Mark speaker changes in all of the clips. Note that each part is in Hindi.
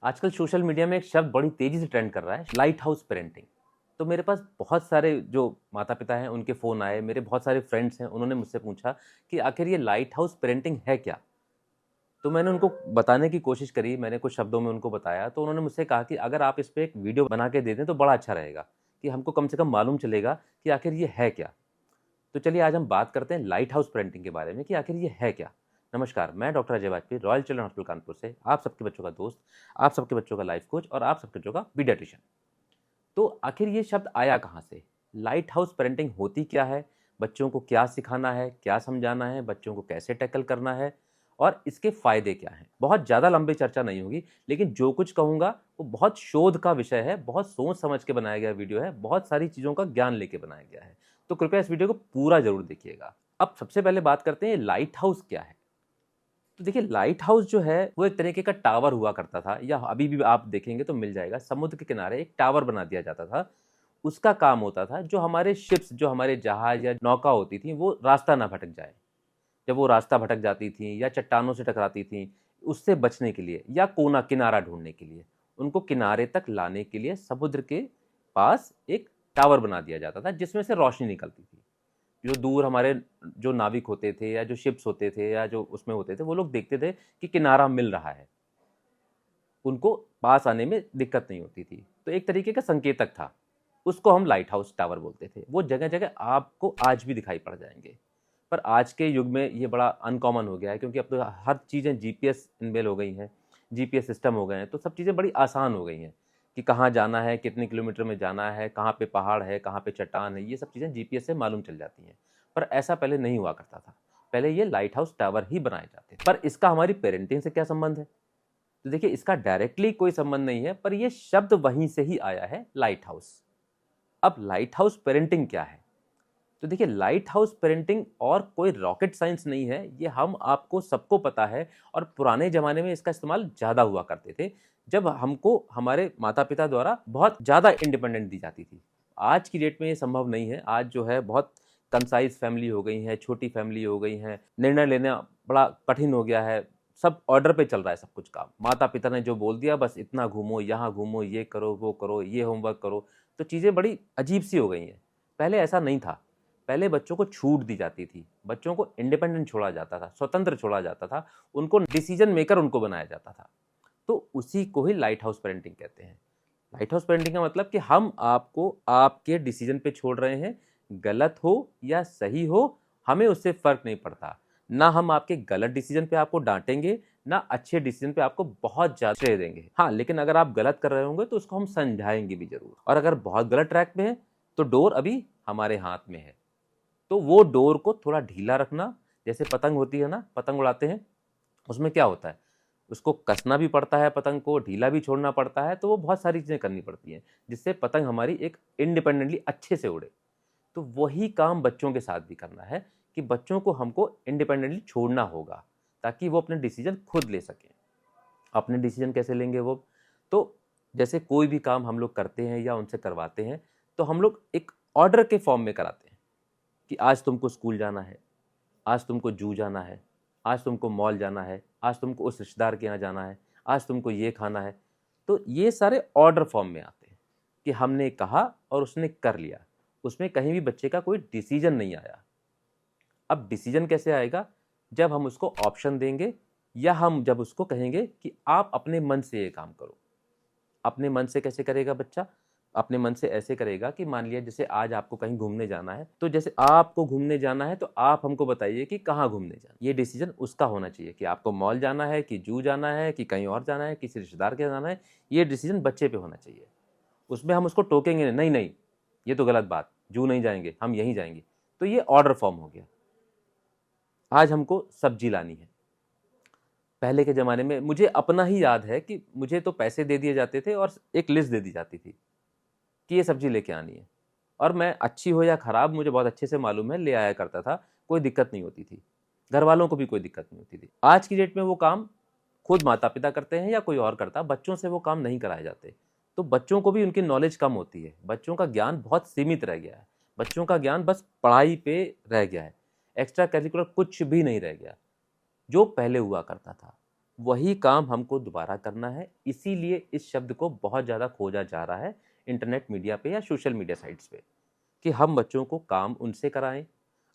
Speaker 1: आजकल सोशल मीडिया में एक शब्द बड़ी तेजी से ट्रेंड कर रहा है, लाइट हाउस पेरेंटिंग। तो मेरे पास बहुत सारे जो माता पिता हैं उनके फ़ोन आए, मेरे बहुत सारे फ्रेंड्स हैं, उन्होंने मुझसे पूछा कि आखिर ये लाइट हाउस पेरेंटिंग है क्या। तो मैंने उनको बताने की कोशिश करी, मैंने कुछ शब्दों में उनको बताया, तो उन्होंने मुझसे कहा कि अगर आप इस पे एक वीडियो बना के दे दें तो बड़ा अच्छा रहेगा, कि हमको कम से कम मालूम चलेगा कि आखिर ये है क्या। तो चलिए आज हम बात करते हैं लाइट हाउस पेरेंटिंग के बारे में कि आखिर ये है क्या। नमस्कार, मैं doctor Ajay Vajpayee, royal children hospital Kanpur से आप सबके बच्चों का दोस्त, आप सबके बच्चों का लाइफ कोच और आप सबके बच्चों का पीडियाट्रिशियन। तो आखिर ये शब्द आया कहाँ से? लाइट हाउस पेरेंटिंग होती क्या है? बच्चों को क्या सिखाना है, क्या समझाना है, बच्चों को कैसे टैकल करना है और इसके फ़ायदे क्या हैं? बहुत ज़्यादा लंबी चर्चा नहीं होगी, लेकिन जो कुछ कहूँगा वो बहुत शोध का विषय है, बहुत सोच समझ के बनाया गया वीडियो है, बहुत सारी चीज़ों का ज्ञान लेके बनाया गया है। तो कृपया इस वीडियो को पूरा ज़रूर देखिएगा। अब सबसे पहले बात करते हैं लाइट हाउस क्या है? तो देखिए लाइट हाउस जो है वो एक तरीके का टावर हुआ करता था, या अभी भी आप देखेंगे तो मिल जाएगा। समुद्र के किनारे एक टावर बना दिया जाता था। उसका काम होता था जो हमारे शिप्स, जो हमारे जहाज या नौका होती थी, वो रास्ता ना भटक जाए। जब वो रास्ता भटक जाती थी या चट्टानों से टकराती थी, उससे बचने के लिए या कोना किनारा ढूंढने के लिए, उनको किनारे तक लाने के लिए समुद्र के पास एक टावर बना दिया जाता था जिसमें से रोशनी निकलती थी। जो दूर हमारे जो नाविक होते थे या जो शिप्स होते थे या जो उसमें होते थे, वो लोग देखते थे कि किनारा मिल रहा है, उनको पास आने में दिक्कत नहीं होती थी। तो एक तरीके का संकेतक था, उसको हम लाइट हाउस टावर बोलते थे। वो जगह जगह आपको आज भी दिखाई पड़ जाएंगे। पर आज के युग में ये बड़ा अनकॉमन हो गया है, क्योंकि अब तो हर चीज़ें जीपीएस इनबिल हो गई हैं, जीपीएस सिस्टम हो गए हैं, तो सब चीज़ें बड़ी आसान हो गई हैं कि कहाँ जाना है, कितने किलोमीटर में जाना है, कहाँ पे पहाड़ है, कहाँ पे चट्टान है, ये सब चीज़ें जीपीएस से मालूम चल जाती हैं। पर ऐसा पहले नहीं हुआ करता था। पहले ये लाइट हाउस टावर ही बनाए जाते थे। पर इसका हमारी पेरेंटिंग से क्या संबंध है? तो देखिए इसका डायरेक्टली कोई संबंध नहीं है, पर ये शब्द वहीं से ही आया है, लाइट हाउस। अब लाइट हाउस पेरेंटिंग क्या है? तो देखिए लाइट हाउस पेरेंटिंग और कोई रॉकेट साइंस नहीं है, ये हम आपको सबको पता है। और पुराने ज़माने में इसका इस्तेमाल ज़्यादा हुआ करते थे, जब हमको हमारे माता पिता द्वारा बहुत ज़्यादा इंडिपेंडेंट दी जाती थी। आज की डेट में ये संभव नहीं है। आज जो है बहुत कंसाइज फैमिली हो गई है, छोटी फैमिली हो गई है, निर्णय लेना बड़ा कठिन हो गया है। सब ऑर्डर पे चल रहा है सब कुछ काम। माता पिता ने जो बोल दिया बस इतना घूमो, यहाँ घूमो, ये करो, वो करो, ये होमवर्क करो। तो चीज़ें बड़ी अजीब सी हो गई हैं। पहले ऐसा नहीं था। पहले बच्चों को छूट दी जाती थी, बच्चों को इंडिपेंडेंट छोड़ा जाता था, स्वतंत्र छोड़ा जाता था, उनको डिसीजन मेकर उनको बनाया जाता था। तो उसी को ही लाइट हाउस पेरेंटिंग कहते हैं। लाइट हाउस पेरेंटिंग का मतलब कि हम आपको आपके डिसीजन पे छोड़ रहे हैं। गलत हो या सही हो, हमें उससे फर्क नहीं पड़ता। ना हम आपके गलत डिसीजन पे आपको डांटेंगे, ना अच्छे डिसीजन पे आपको बहुत ज्यादा श्रेय देंगे। हाँ, लेकिन अगर आप गलत कर रहे होंगे तो उसको हम समझाएंगे भी जरूर। और अगर बहुत गलत ट्रैक पे है तो डोर अभी हमारे हाथ में है। तो वो डोर को थोड़ा ढीला रखना। जैसे पतंग होती है ना, पतंग उड़ाते हैं, उसमें क्या होता है, उसको कसना भी पड़ता है, पतंग को ढीला भी छोड़ना पड़ता है। तो वो बहुत सारी चीज़ें करनी पड़ती हैं जिससे पतंग हमारी एक इंडिपेंडेंटली अच्छे से उड़े। तो वही काम बच्चों के साथ भी करना है कि बच्चों को हमको इंडिपेंडेंटली छोड़ना होगा, ताकि वो अपने डिसीजन खुद ले सकें। अपने डिसीजन कैसे लेंगे वो? तो जैसे कोई भी काम हम लोग करते हैं या उनसे करवाते हैं, तो हम लोग एक ऑर्डर के फॉर्म में कराते हैं कि आज तुमको स्कूल जाना है, आज तुमको जू जाना है, आज तुमको मॉल जाना है, आज तुमको उस रिश्तेदार के यहाँ जाना है, आज तुमको ये खाना है। तो ये सारे ऑर्डर फॉर्म में आते हैं कि हमने कहा और उसने कर लिया। उसमें कहीं भी बच्चे का कोई डिसीजन नहीं आया। अब डिसीजन कैसे आएगा? जब हम उसको ऑप्शन देंगे, या हम जब उसको कहेंगे कि आप अपने मन से ये काम करो। अपने मन से कैसे करेगा बच्चा? अपने मन से ऐसे करेगा कि मान लिया जैसे आज आपको कहीं घूमने जाना है, तो जैसे आपको घूमने जाना है तो आप हमको बताइए कि कहाँ घूमने जाना। ये डिसीजन उसका होना चाहिए कि आपको मॉल जाना है, कि जू जाना है, कि कहीं और जाना है, किसी रिश्तेदार के जाना है। ये डिसीजन बच्चे पे होना चाहिए। उसमें हम उसको टोकेंगे नहीं, नहीं ये तो गलत बात, जू नहीं जाएंगे, हम यहीं जाएंगे। तो ये ऑर्डर फॉर्म हो गया। आज हमको सब्जी लानी है। पहले के ज़माने में मुझे अपना ही याद है कि मुझे तो पैसे दे दिए जाते थे और एक लिस्ट दे दी जाती थी कि ये सब्जी लेके आनी है, और मैं अच्छी हो या ख़राब मुझे बहुत अच्छे से मालूम है, ले आया करता था। कोई दिक्कत नहीं होती थी, घर वालों को भी कोई दिक्कत नहीं होती थी। आज की डेट में वो काम खुद माता पिता करते हैं या कोई और करता, बच्चों से वो काम नहीं कराए जाते। तो बच्चों को भी उनकी नॉलेज कम होती है, बच्चों का ज्ञान बहुत सीमित रह गया है। बच्चों का ज्ञान बस पढ़ाई पे रह गया है, एक्स्ट्रा करिकुलर कुछ भी नहीं रह गया जो पहले हुआ करता था। वही काम हमको दोबारा करना है। इसीलिए इस शब्द को बहुत ज़्यादा खोजा जा रहा है इंटरनेट मीडिया पे या सोशल मीडिया साइट्स पे, कि हम बच्चों को काम उनसे कराएं।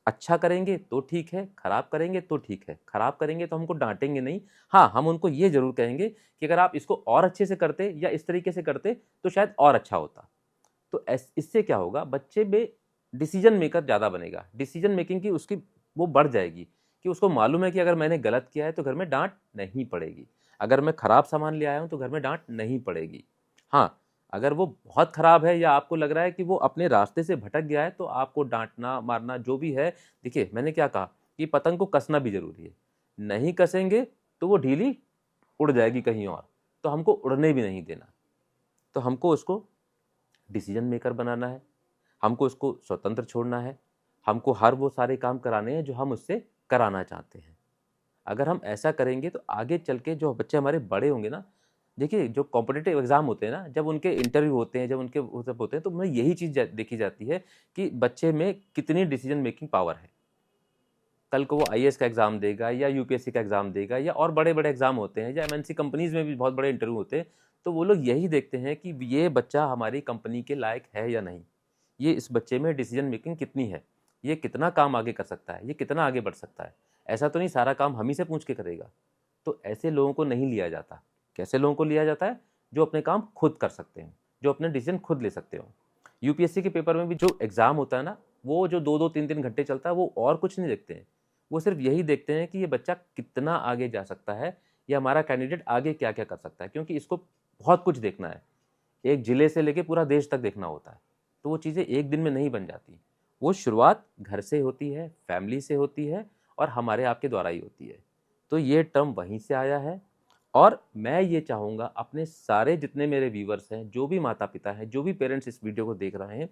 Speaker 1: अच्छा करेंगे तो ठीक है, खराब करेंगे तो ठीक है। खराब करेंगे तो हमको डांटेंगे नहीं, हाँ हम उनको ये जरूर कहेंगे कि अगर आप इसको और अच्छे से करते या इस तरीके से करते तो शायद और अच्छा होता। तो इससे क्या होगा, बच्चे में डिसीजन मेकर ज़्यादा बनेगा, डिसीजन मेकिंग की उसकी वो बढ़ जाएगी, कि उसको मालूम है कि अगर मैंने गलत किया है तो घर में डांट नहीं पड़ेगी, अगर मैं खराब सामान ले आया हूँ तो घर में डांट नहीं पड़ेगी। हाँ, अगर वो बहुत खराब है या आपको लग रहा है कि वो अपने रास्ते से भटक गया है तो आपको डांटना मारना जो भी है। देखिए मैंने क्या कहा कि पतंग को कसना भी जरूरी है, नहीं कसेंगे तो वो ढीली उड़ जाएगी कहीं और, तो हमको उड़ने भी नहीं देना। तो हमको उसको डिसीजन मेकर बनाना है, हमको उसको स्वतंत्र छोड़ना है, हमको हर वो सारे काम कराने हैं जो हम उससे कराना चाहते हैं। अगर हम ऐसा करेंगे तो आगे चल के जो बच्चे हमारे बड़े होंगे ना, देखिए जो कॉम्पिटिटिव एग्जाम होते हैं ना, जब उनके इंटरव्यू होते हैं, जब उनके वो सब होते हैं, तो मैं यही चीज़ देखी जाती है कि बच्चे में कितनी डिसीजन मेकिंग पावर है। कल को वो आईएएस का एग्जाम देगा या यूपीएससी का एग्जाम देगा या और बड़े बड़े एग्जाम होते हैं या एमएनसी कंपनीज में भी बहुत बड़े इंटरव्यू होते हैं, तो वो लोग यही देखते हैं कि ये बच्चा हमारी कंपनी के लायक है या नहीं, ये इस बच्चे में डिसीजन मेकिंग कितनी है, ये कितना काम आगे कर सकता है, ये कितना आगे बढ़ सकता है। ऐसा तो नहीं सारा काम हम ही से पूछ के करेगा। तो ऐसे लोगों को नहीं लिया जाता। कैसे लोगों को लिया जाता है? जो अपने काम खुद कर सकते हैं, जो अपने डिसीजन खुद ले सकते हो। यूपीएससी के पेपर में भी जो एग्जाम होता है ना, वो जो 2-2 3-3 घंटे चलता है, वो और कुछ नहीं देखते हैं। वो सिर्फ यही देखते हैं कि ये बच्चा कितना आगे जा सकता है या हमारा कैंडिडेट आगे क्या क्या कर सकता है, क्योंकि इसको बहुत कुछ देखना है। एक जिले से लेके पूरा देश तक देखना होता है, तो वो चीज़ें एक दिन में नहीं बन जाती। वो शुरुआत घर से होती है, फैमिली से होती है और हमारे आपके द्वारा ही होती है। तो ये टर्म वहीं से आया है। और मैं ये चाहूँगा अपने सारे जितने मेरे व्यूवर्स हैं, जो भी माता पिता हैं, जो भी पेरेंट्स इस वीडियो को देख रहे हैं,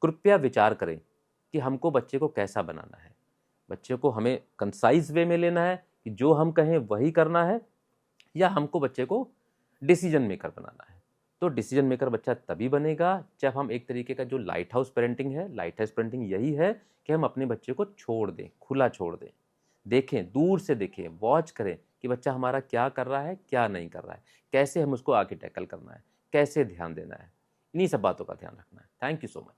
Speaker 1: कृपया विचार करें कि हमको बच्चे को कैसा बनाना है। बच्चे को हमें कंसाइज वे में लेना है कि जो हम कहें वही करना है, या हमको बच्चे को डिसीजन मेकर बनाना है। तो डिसीजन मेकर बच्चा तभी बनेगा जब हम एक तरीके का जो लाइट हाउस पेरेंटिंग है, लाइट हाउस पेरेंटिंग यही है कि हम अपने बच्चे को छोड़ दें, खुला छोड़ दें, देखें, दूर से देखें, वॉच करें कि बच्चा हमारा क्या कर रहा है, क्या नहीं कर रहा है, कैसे हम उसको आगे टैकल करना है, कैसे ध्यान देना है। इन्हीं सब बातों का ध्यान रखना है। Thank you so much.